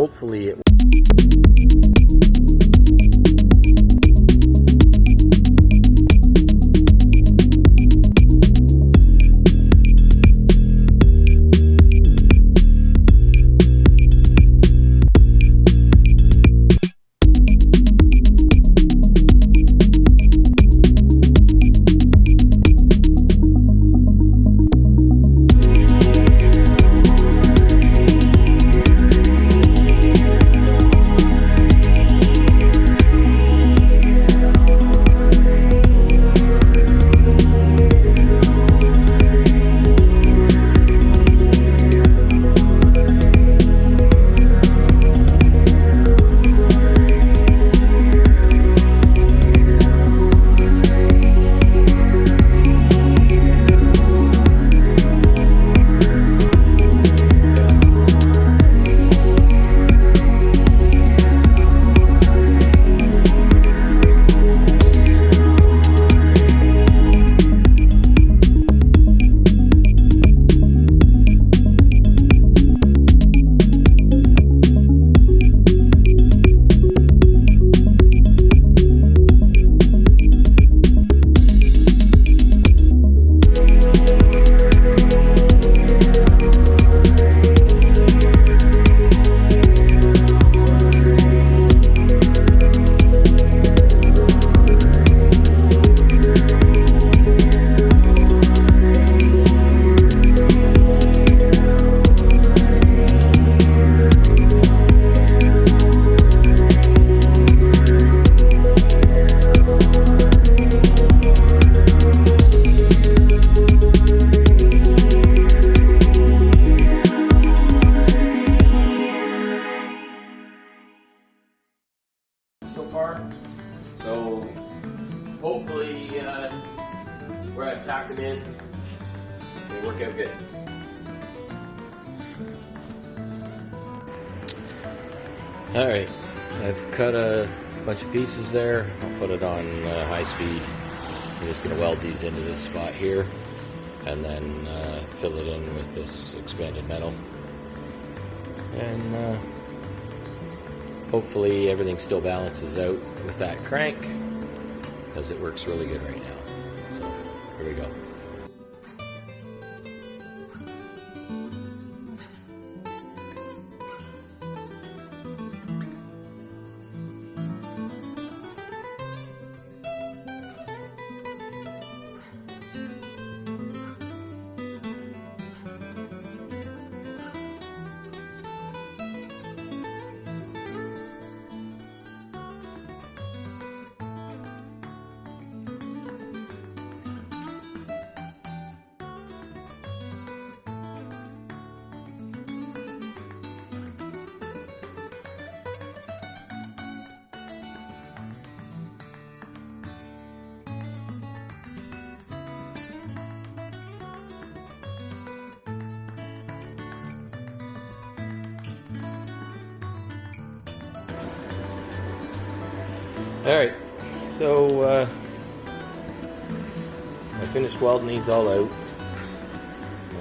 hopefully it so far. So hopefully where I've tacked them in, they work out good. Alright, I've cut a bunch of pieces there. I'll put it on high speed. I'm just going to weld these into this spot here and then fill it in with this expanded metal. And hopefully everything still balances out with that crank, because it works really good right now. So here we go. Alright, so I finished welding these all out.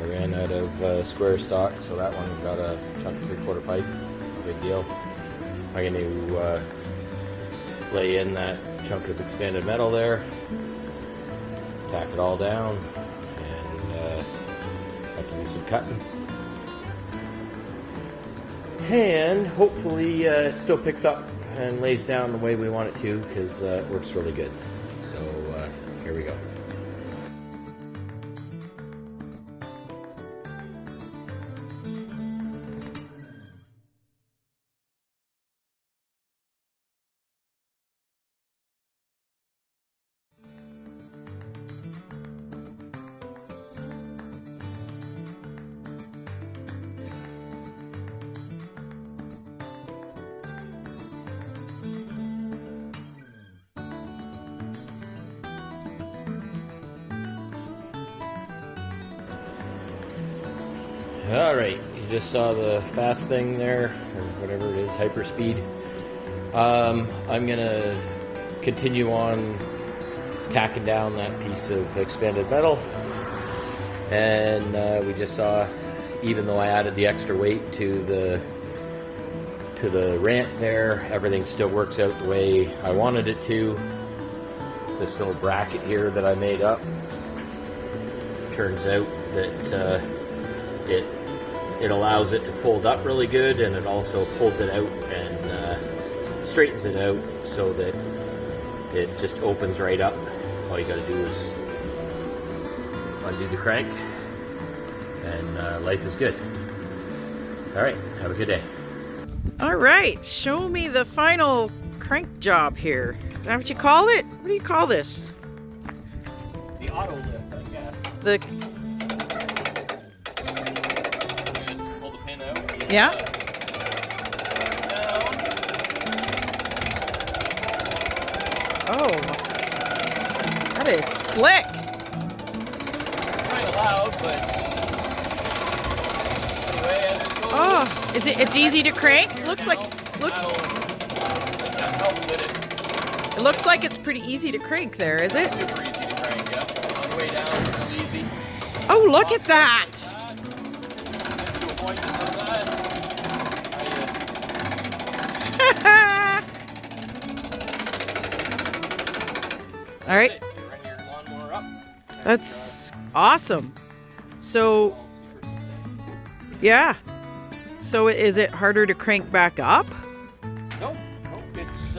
I ran out of square stock, so that one got a chunk of 3/4 pipe, no big deal. I'm going to lay in that chunk of expanded metal there, tack it all down, and have to do some cutting. And hopefully it still picks up and lays down the way we want it to, because it works really good. So here we go. Alright, you just saw the fast thing there, or whatever it is, hyperspeed. I'm going to continue on tacking down that piece of expanded metal. And we just saw, even though I added the extra weight to to the rant there. Everything still works out the way I wanted it to. This little bracket here that I made up, turns out that it allows it to fold up really good, and it also pulls it out and straightens it out so that it just opens right up. All you got to do is undo the crank, and life is good. All right, have a good day. All right, show me the final crank job here. Is that what you call it? What do you call this? The auto lift, I guess. The Pull the pin out. yeah. Down. Oh, that is slick. Kind of loud, but anyway, as it goes. Oh, it's easy to crank. It looks like it's pretty easy to crank there, is it? Super easy to crank, yeah. On the way down, real easy. Oh, look at that. All right. That's awesome. So, yeah. So is it harder to crank back up? No, it's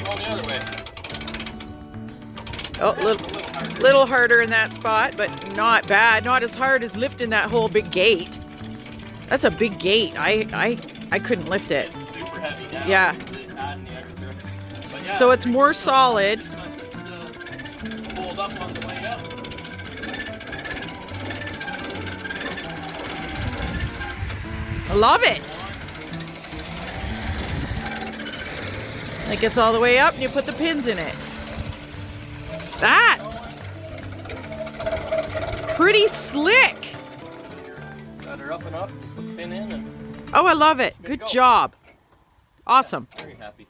going the other way. Oh, little harder in that spot, but not bad. Not as hard as lifting that whole big gate. That's a big gate. I couldn't lift it. It's super heavy now. Yeah. But yeah, So it's more solid. Fold up on the way up. I love it. It gets all the way up and you put the pins in it. That's pretty slick. Got her up and up, put the pin in, and Oh, I love it. Good job. Awesome. very happy.